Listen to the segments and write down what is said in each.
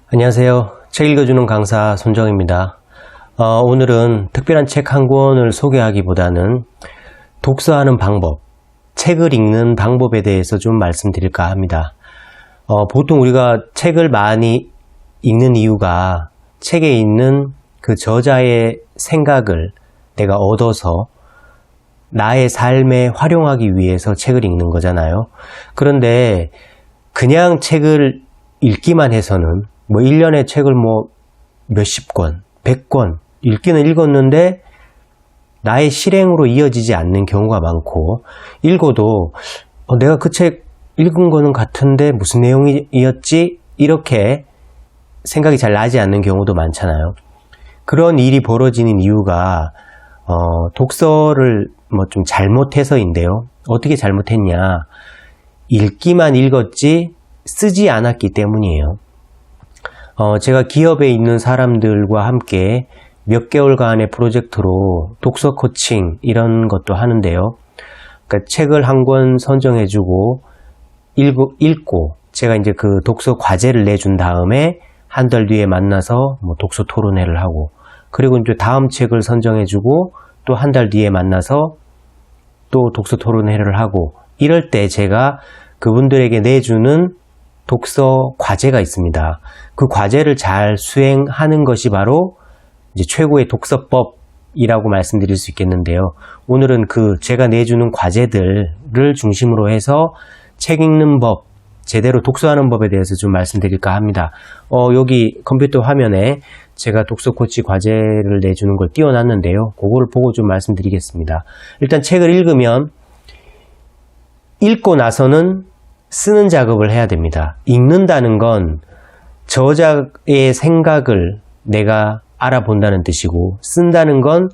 안녕하세요. 책 읽어주는 강사 손정입니다. 오늘은 특별한 책 한 권을 소개하기보다는 독서하는 방법, 책을 읽는 방법에 대해서 좀 말씀드릴까 합니다. 보통 우리가 책을 많이 읽는 이유가 책에 있는 그 저자의 생각을 내가 얻어서 나의 삶에 활용하기 위해서 책을 읽는 거잖아요. 그런데 그냥 책을 읽기만 해서는 1년에 책을 몇십 권, 100권 읽기는 읽었는데 나의 실행으로 이어지지 않는 경우가 많고, 읽어도 내가 그 책 읽은 거는 같은데 무슨 내용이었지? 이렇게 생각이 잘 나지 않는 경우도 많잖아요. 그런 일이 벌어지는 이유가 독서를 좀 잘못해서인데요. 어떻게 잘못했냐? 읽기만 읽었지 쓰지 않았기 때문이에요. 제가 기업에 있는 사람들과 함께 몇 개월간의 프로젝트로 독서 코칭 이런 것도 하는데요. 그러니까 책을 한 권 선정해주고 읽고 제가 이제 그 독서 과제를 내준 다음에 한 달 뒤에 만나서 독서 토론회를 하고, 그리고 이제 다음 책을 선정해주고 또 한 달 뒤에 만나서 또 독서 토론회를 하고, 이럴 때 제가 그분들에게 내주는 독서 과제가 있습니다. 그 과제를 잘 수행하는 것이 바로 이제 최고의 독서법이라고 말씀드릴 수 있겠는데요. 오늘은 제가 내주는 과제들을 중심으로 해서 책 읽는 법, 제대로 독서하는 법에 대해서 좀 말씀드릴까 합니다. 여기 컴퓨터 화면에 제가 독서 코치 과제를 내주는 걸 띄워놨는데요. 그거를 보고 좀 말씀드리겠습니다. 일단 책을 읽으면 읽고 나서는 쓰는 작업을 해야 됩니다. 읽는다는 건 저자의 생각을 내가 알아본다는 뜻이고, 쓴다는 건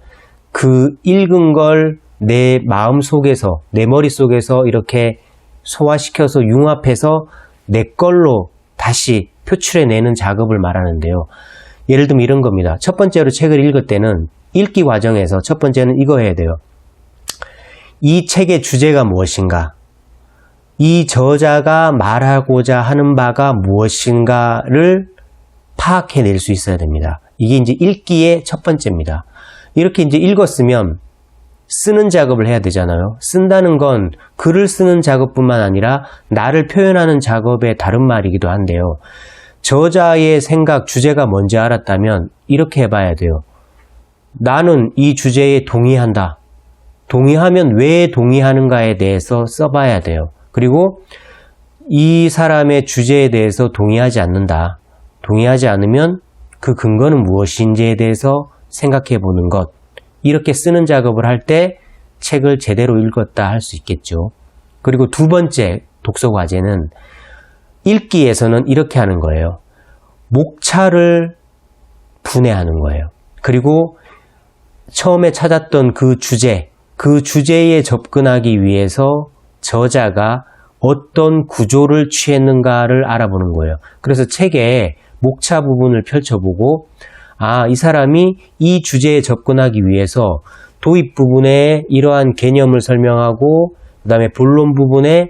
그 읽은 걸 내 마음속에서, 내 머릿속에서 이렇게 소화시켜서 융합해서 내 걸로 다시 표출해내는 작업을 말하는데요. 예를 들면 이런 겁니다. 첫 번째로 책을 읽을 때는 읽기 과정에서 첫 번째는 이거 해야 돼요. 이 책의 주제가 무엇인가? 이 저자가 말하고자 하는 바가 무엇인가를 파악해낼 수 있어야 됩니다. 이게 이제 읽기의 첫 번째입니다. 이렇게 이제 읽었으면 쓰는 작업을 해야 되잖아요. 쓴다는 건 글을 쓰는 작업뿐만 아니라 나를 표현하는 작업의 다른 말이기도 한데요. 저자의 생각, 주제가 뭔지 알았다면 이렇게 해봐야 돼요. 나는 이 주제에 동의한다. 동의하면 왜 동의하는가에 대해서 써봐야 돼요. 그리고 이 사람의 주제에 대해서 동의하지 않는다. 동의하지 않으면 그 근거는 무엇인지에 대해서 생각해 보는 것. 이렇게 쓰는 작업을 할 때 책을 제대로 읽었다 할 수 있겠죠. 그리고 두 번째 독서 과제는 읽기에서는 이렇게 하는 거예요. 목차를 분해하는 거예요. 그리고 처음에 찾았던 그 주제에 접근하기 위해서 저자가 어떤 구조를 취했는가를 알아보는 거예요. 그래서 책의 목차 부분을 펼쳐보고, 이 사람이 이 주제에 접근하기 위해서 도입 부분에 이러한 개념을 설명하고, 그 다음에 본론 부분에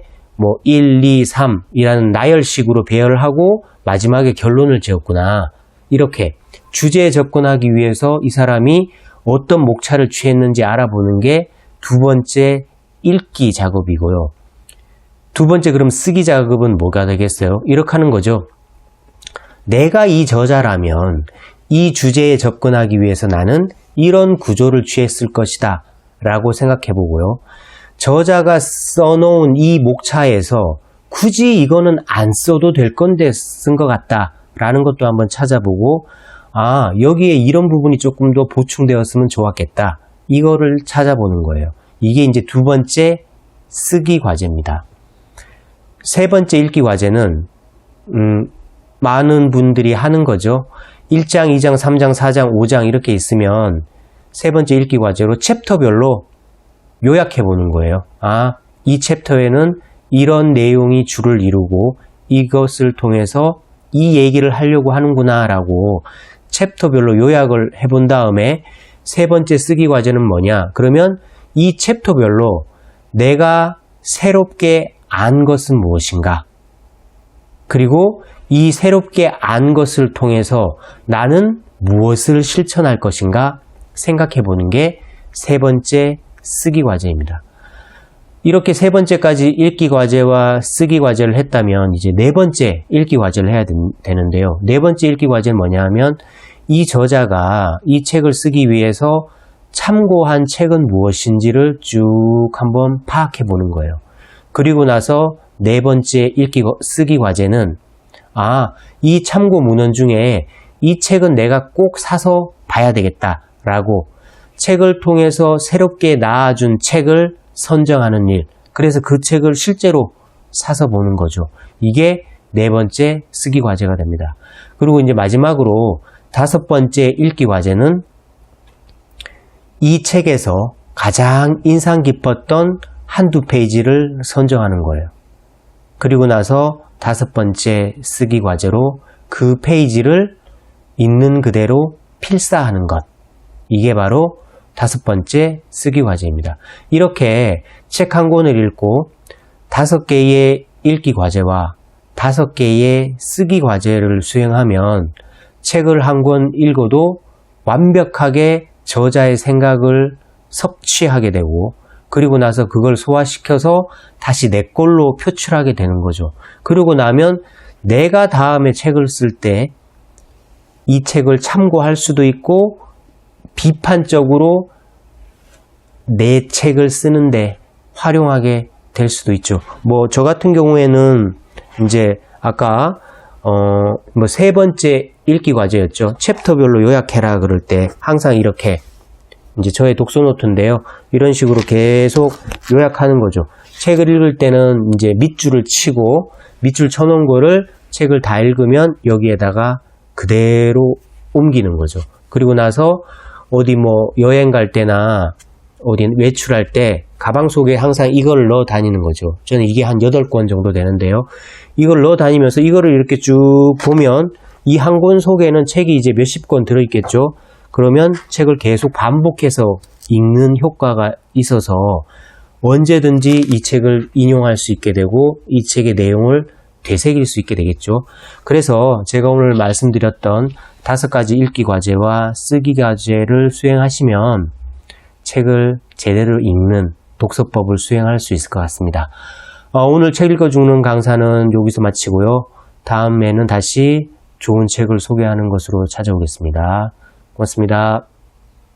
1, 2, 3 이라는 나열식으로 배열을 하고 마지막에 결론을 지었구나. 이렇게 주제에 접근하기 위해서 이 사람이 어떤 목차를 취했는지 알아보는 게 두 번째 읽기 작업이고요. 두 번째 그럼 쓰기 작업은 뭐가 되겠어요? 이렇게 하는 거죠. 내가 이 저자라면 이 주제에 접근하기 위해서 나는 이런 구조를 취했을 것이다 라고 생각해 보고요. 저자가 써놓은 이 목차에서 굳이 이거는 안 써도 될 건데 쓴 것 같다 라는 것도 한번 찾아보고, 여기에 이런 부분이 조금 더 보충되었으면 좋았겠다. 이거를 찾아보는 거예요. 이게 이제 두 번째 쓰기 과제입니다. 세 번째 읽기 과제는 많은 분들이 하는 거죠. 1장, 2장, 3장, 4장, 5장 이렇게 있으면 세 번째 읽기 과제로 챕터별로 요약해 보는 거예요. 이 챕터에는 이런 내용이 주를 이루고 이것을 통해서 이 얘기를 하려고 하는구나 라고 챕터별로 요약을 해본 다음에 세 번째 쓰기 과제는 뭐냐? 그러면 이 챕터별로 내가 새롭게 안 것은 무엇인가? 그리고 이 새롭게 안 것을 통해서 나는 무엇을 실천할 것인가 생각해 보는 게 세 번째 쓰기 과제입니다. 이렇게 세 번째까지 읽기 과제와 쓰기 과제를 했다면 이제 네 번째 읽기 과제를 해야 되는데요. 네 번째 읽기 과제는 뭐냐 하면 이 저자가 이 책을 쓰기 위해서 참고한 책은 무엇인지를 쭉 한번 파악해 보는 거예요. 그리고 나서 네 번째 쓰기 과제는 이 참고 문헌 중에 이 책은 내가 꼭 사서 봐야 되겠다라고 책을 통해서 새롭게 나와준 책을 선정하는 일, 그래서 그 책을 실제로 사서 보는 거죠. 이게 네 번째 쓰기 과제가 됩니다. 그리고 이제 마지막으로 다섯 번째 읽기 과제는 이 책에서 가장 인상 깊었던 한두 페이지를 선정하는 거예요. 그리고 나서 다섯 번째 쓰기 과제로 그 페이지를 있는 그대로 필사하는 것. 이게 바로 다섯 번째 쓰기 과제입니다. 이렇게 책 한 권을 읽고 5개의 읽기 과제와 5개의 쓰기 과제를 수행하면 책을 한 권 읽어도 완벽하게 저자의 생각을 섭취하게 되고, 그리고 나서 그걸 소화시켜서 다시 내 걸로 표출하게 되는 거죠. 그러고 나면 내가 다음에 책을 쓸 때 이 책을 참고할 수도 있고 비판적으로 내 책을 쓰는데 활용하게 될 수도 있죠. 저 같은 경우에는 이제 아까 세 번째 읽기 과제였죠. 챕터별로 요약해라 그럴 때 항상 이렇게 이제 저의 독서 노트인데요. 이런 식으로 계속 요약하는 거죠. 책을 읽을 때는 이제 밑줄을 치고 밑줄 쳐놓은 거를 책을 다 읽으면 여기에다가 그대로 옮기는 거죠. 그리고 나서 어디 여행 갈 때나 어디 외출할 때 가방 속에 항상 이걸 넣어 다니는 거죠. 저는 이게 한 8권 정도 되는데요. 이걸 넣어 다니면서 이거를 이렇게 쭉 보면 이 한 권 속에는 책이 이제 몇십 권 들어있겠죠. 그러면 책을 계속 반복해서 읽는 효과가 있어서 언제든지 이 책을 인용할 수 있게 되고 이 책의 내용을 되새길 수 있게 되겠죠. 그래서 제가 오늘 말씀드렸던 5가지 읽기 과제와 쓰기 과제를 수행하시면 책을 제대로 읽는 독서법을 수행할 수 있을 것 같습니다. 오늘 책 읽어주는 강사는 여기서 마치고요. 다음에는 다시 좋은 책을 소개하는 것으로 찾아오겠습니다. 고맙습니다.